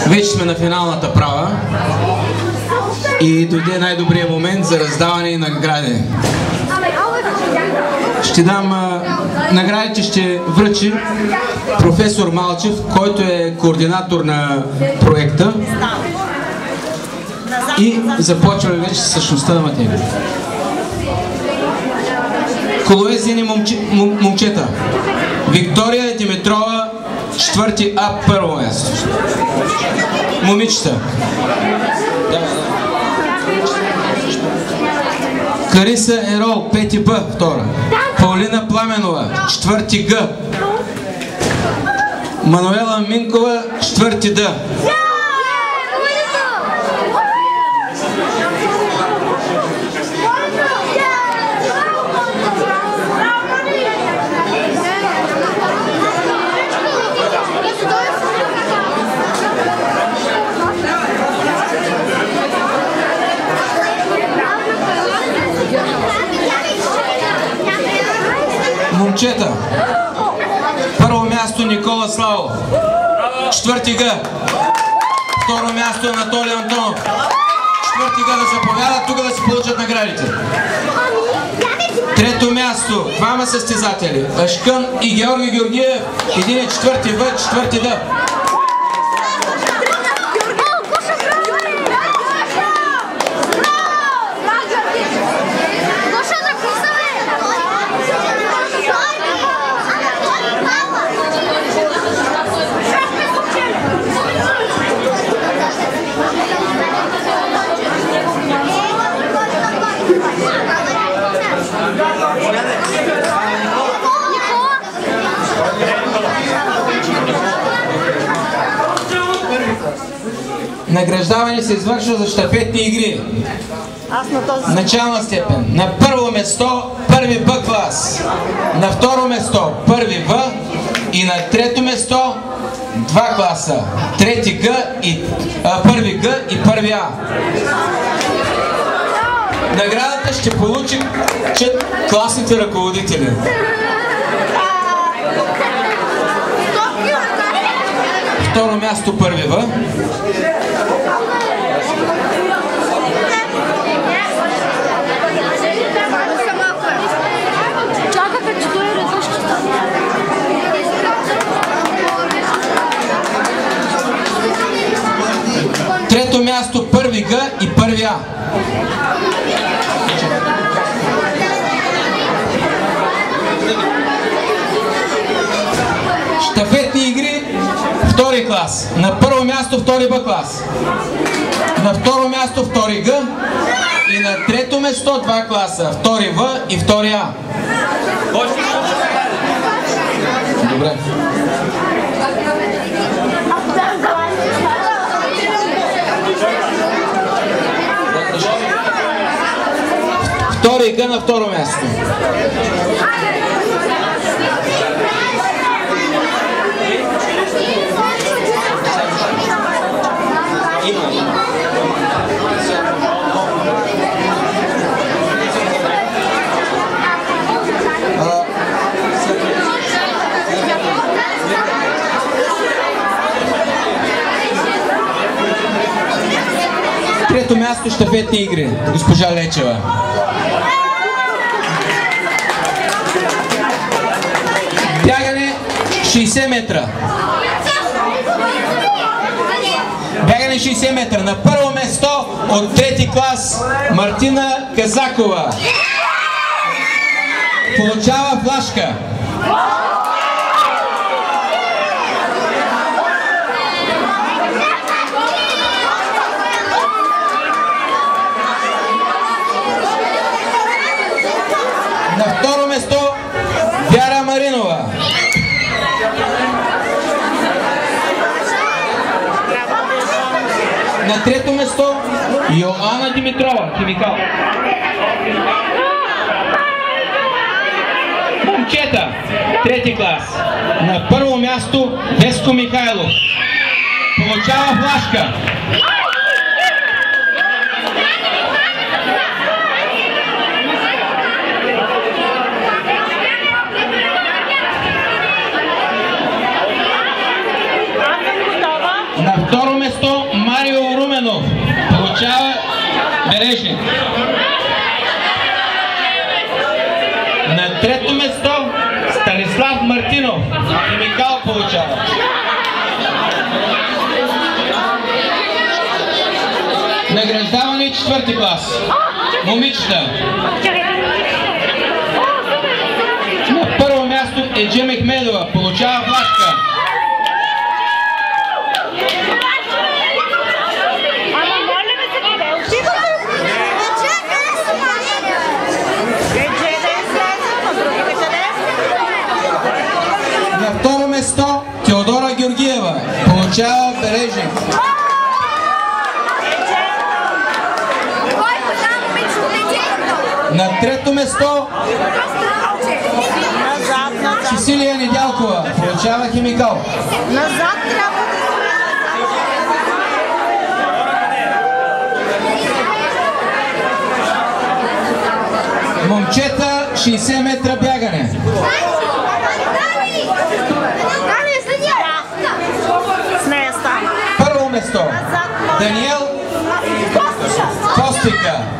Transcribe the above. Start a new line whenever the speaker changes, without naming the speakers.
Вече сме на финалната права и дойде най-добрият момент за раздаване и награди. Ще дам наградите, ще връчи професор Малчев, който е координатор на проекта, и започваме вече с същността на материя. Колоезини момчета. Виктория Димитрова, 4 А, първо място. Момичета. Кариса Ерол, 5 Б, втора. Паулина Пламенова, 4 Г. Мануела Минкова, 4 Д. Момчета. Първо място Никола Славов, 4 Г. Второ място Анатолий Антонов, 4 Г. Да заповядат тук да си получат наградите. Трето място, двама състезатели, Ашкън и Георги Георгиев, един е 4 В, 4 Д. Награждаване се извършва за щафетни игри. Начална степен. На първо место първи Б клас. На второ место първи В. И на трето место 2 класа. Трети Г и първи Г и първи А. Наградата ще получат класните ръководители. Второ място първи В. Трето място първи Г и първи А. Щафетни игри, втори клас. На първо място втори Б клас. На второ място втори Г. И на трето място 2 класа. Втори В и втори А. Добре. Втори Г на второ място. Трето място щафетни игри. Госпожа Лечева. Бягане 60 метра. Бягане 60 метра. На първо место от трети клас Мартина Казакова. Получава флашка. На второ место Вяра Маринова. На трето место Йоанна Димитрова, химикал. Момчета, трети клас. На първо място Веско Михайлов. Получава флашка. На На второ место Марио Руменов получава Бережник. На трето место Станислав Мартинов Химикал получава. Награждаване четвърти клас. Момичета. На първо място Еджи Мехмедова получава флашка. На второ место Теодора Георгиева получава Бережник. На трето место Сесилия Недялкова получава Химикал. Момчета 60 метра бягане. Първо место Даниел Костика.